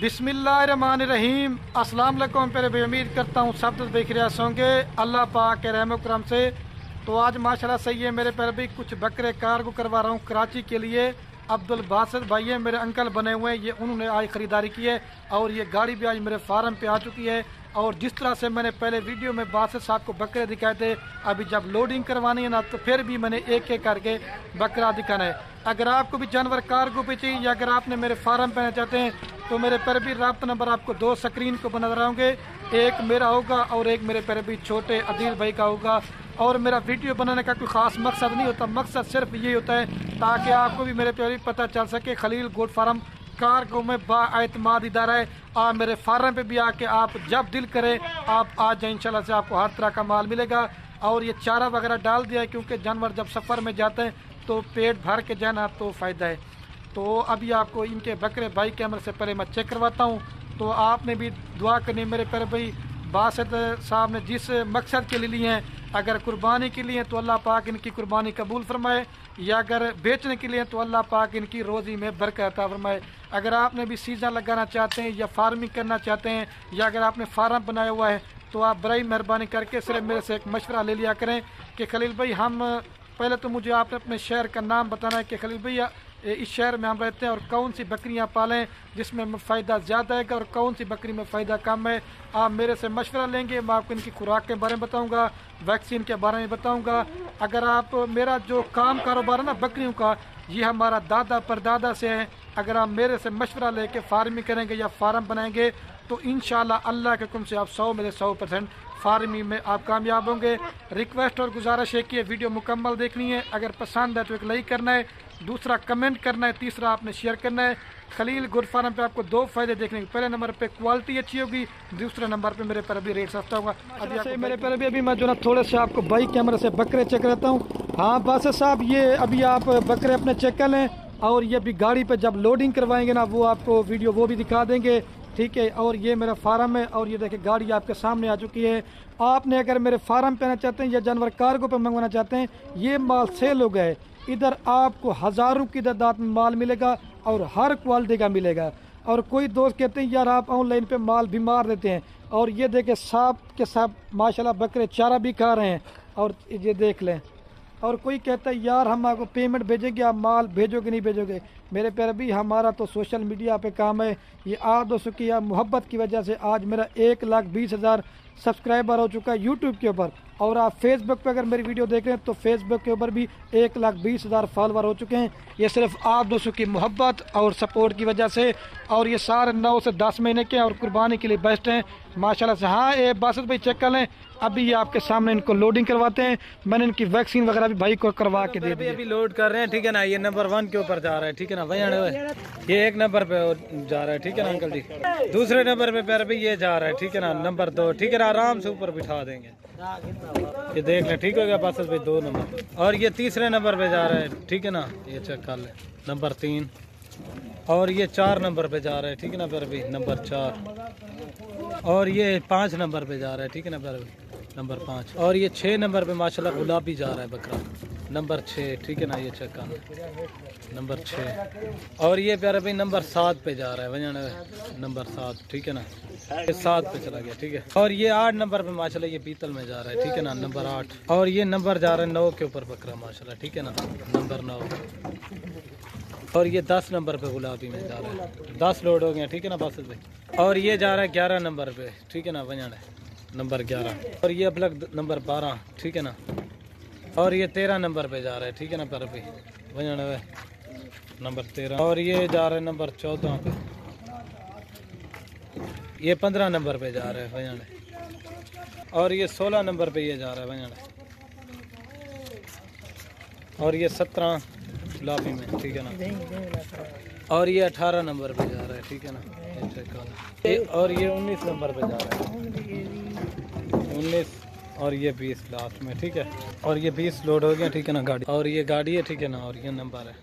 बिस्मिल्लाहिर्रहमानिर्रहीम। अस्सलाम वालेकुम प्यारे भाई, उम्मीद करता हूँ सब बेखैरियत होंगे अल्लाह पाक के रहम करम से। तो आज माशाल्लाह सही है मेरे प्यारे भाई, कुछ बकरे कार्गो करवा रहा हूँ कराची के लिए। अब्दुल बासित भाई है, मेरे अंकल बने हुए हैं, ये उन्होंने आज ख़रीदारी की है और ये गाड़ी भी आज मेरे फार्म पे आ चुकी है। और जिस तरह से मैंने पहले वीडियो में बासित साहब को बकरे दिखाए थे, अभी जब लोडिंग करवानी है ना तो फिर भी मैंने एक एक करके बकरा दिखाना है। अगर आपको भी जानवर कार्गो पे चाहिए या अगर आपने मेरे फार्म पे आना चाहते हैं तो मेरे पर भी रब्ता नंबर आपको दो स्क्रीन को बना रहे होंगे, एक मेरा होगा और एक मेरे पर भी छोटे अदील भाई का होगा। और मेरा वीडियो बनाने का कोई ख़ास मकसद नहीं होता, मकसद सिर्फ ये होता है ताकि आपको भी मेरे प्यारे पता चल सके खलील गोट फार्म कार्गो में बाएतमाद इदारा है। आप मेरे फार्म पे भी आके आप जब दिल करे आप आ जाए, इंशाल्लाह से आपको हर तरह का माल मिलेगा। और ये चारा वगैरह डाल दिया है क्योंकि जानवर जब सफ़र में जाते हैं तो पेट भर के जाना तो फ़ायदा है। तो अभी आपको इनके बकरे भाई कैमरे से पहले मैं चेक करवाता हूँ। तो आपने भी दुआ करनी मेरे प्यारे भाई, बासित साहब ने जिस मकसद के लिए लिए हैं, अगर कुर्बानी के लिए तो अल्लाह पाक इनकी कुर्बानी कबूल फरमाए, या अगर बेचने के लिए तो अल्लाह पाक इनकी रोज़ी में बरकत अता फरमाए। अगर आपने भी सीज़न लगाना चाहते हैं या फार्मिंग करना चाहते हैं या अगर आपने फार्म बनाया हुआ है तो आप बड़ी मेहरबानी करके सिर्फ मेरे से एक मशवरा ले लिया करें कि खलील भाई, हम पहले तो मुझे आपने अपने शहर का नाम बताना है कि खलील भैया इस शहर में हम रहते हैं और कौन सी बकरियां पालें जिसमें फ़ायदा ज़्यादा है और कौन सी बकरी में फ़ायदा कम है। आप मेरे से मशवरा लेंगे, मैं आपको इनकी खुराक के बारे में बताऊंगा, वैक्सीन के बारे में बताऊंगा। अगर आप मेरा जो काम कारोबार है ना बकरियों का, ये हमारा दादा परदादा से है। अगर आप मेरे से मशवरा लेके फार्मिंग करेंगे या फार्म बनाएंगे तो इंशाल्लाह अल्लाह के हुक्म से आप 100% फार्मिंग में आप कामयाब होंगे। रिक्वेस्ट और गुजारिश है कि वीडियो मुकम्मल देखनी है, अगर पसंद है तो एक लाइक करना है, दूसरा कमेंट करना है, तीसरा आपने शेयर करना है। खलील गुड फार्म पे आपको दो फायदे देखने के, पहले नंबर पे क्वालिटी अच्छी होगी, दूसरे नंबर पे मेरे पर अभी रेट सस्ता होगा। अभी मेरे पर अभी मैं जो ना थोड़े से आपको बाई कैमरे से बकरे चेक करता हूँ। हाँ बासित साहब, ये अभी आप बकरे अपने चेक कर लें और ये अभी गाड़ी पे जब लोडिंग करवाएंगे ना वो आपको वीडियो वो भी दिखा देंगे, ठीक है। और ये मेरा फार्म है और ये देखिए गाड़ी आपके सामने आ चुकी है। आपने अगर मेरे फार्म पे आना चाहते हैं या जानवर कार्गो पे मंगवाना चाहते हैं, ये माल सेल हो गए। इधर आपको हज़ारों की तादाद में माल मिलेगा और हर क्वालिटी का मिलेगा। और कोई दोस्त कहते हैं यार आप ऑनलाइन पे माल बीमार देते हैं, और ये देखें सांप के साथ माशाल्लाह बकरे चारा भी खा रहे हैं, और ये देख लें। और कोई कहता है यार हम आपको पेमेंट भेजेंगे, आप माल भेजोगे नहीं भेजोगे। मेरे प्यारे भी, हमारा तो सोशल मीडिया पे काम है। ये आप दोस्तों की मोहब्बत की वजह से आज मेरा 1,20,000 सब्सक्राइबर हो चुका है यूट्यूब के ऊपर। और आप फेसबुक पे अगर मेरी वीडियो देख रहे हैं तो फेसबुक के ऊपर भी 1,20,000 फॉलोवर हो चुके हैं। ये सिर्फ आप दोस्तों की मोहब्बत और सपोर्ट की वजह से। और ये सारे 9 से 10 महीने के और कुर्बानी के लिए बेस्ट हैं माशाल्लाह से। हाँ ये बासित भाई चेक कर लें, अभी ये आपके सामने इनको लोडिंग करवाते हैं। मैंने इनकी वैक्सीन वगैरह भी भाई को करवा के दे दी। अभी लोड कर रहे हैं, ठीक है ना। ये नंबर 1 के ऊपर जा रहा है, ठीक है ना भैया। ये 1 नंबर पे जा रहा है, ठीक है ना अंकल जी। दूसरे नंबर पे प्यारे भाई ये जा रहा है, ठीक है ना। नंबर 2, ठीक है ना, आराम से ऊपर बिठा देंगे। ये देख लें, ठीक हो गया बासित भाई 2 नंबर। और ये तीसरे नंबर पे जा रहा है, ठीक है ना। ये चेक कर ले, नंबर 3। और ये 4 नंबर पे जा रहा है, ठीक है ना प्यारे भाई, नंबर 4। और ये 5 नंबर पे जा रहा है, ठीक है ना प्यारे भाई, नंबर 5। और ये 6 नंबर पे माशाल्लाह गुलाबी जा रहा है बकरा, नंबर 6, ठीक है ना। ये चेक करना, नंबर 6। और ये प्यारे भाई नंबर 7 पे जा रहा है वजन, नंबर 7, ठीक है ना। ये 7 पे चला गया, ठीक है। और ये 8 नंबर पे माशाल्लाह ये पीतल में जा रहा है, ठीक है ना, नंबर 8। और ये नंबर जा रहा है 9 के ऊपर बकरा माशाल्लाह, ठीक है ना, नंबर 9। और ये 10 नंबर पे गुलाबी में जा रहा है। 10 लोड हो गया, ठीक है ना बासित भाई। और ये जा रहा है 11 नंबर पे, ठीक है ना, वजन है नंबर 11। और ये अबलग नंबर 12, ठीक है ना। और ये 13 नंबर पे जा रहा है, ठीक है ना प्यारे भाई, वजन है नंबर 13। और ये जा रहा है नंबर 14 पे। ये 15 नंबर पे जा रहा है वजन है। और ये 16 नंबर पे ये जा रहा है वजन है। और ये 17 गुलाबी में, ठीक है ना। और ये 18 नंबर पे जा रहा है, ठीक है ना। और ये 19 नंबर पे जा रहा है, 19। और ये 20 लास्ट में, ठीक है। और ये 20 लोड हो गया, ठीक है ना गाड़ी। और ये गाड़ी है, ठीक है ना। और ये नंबर है।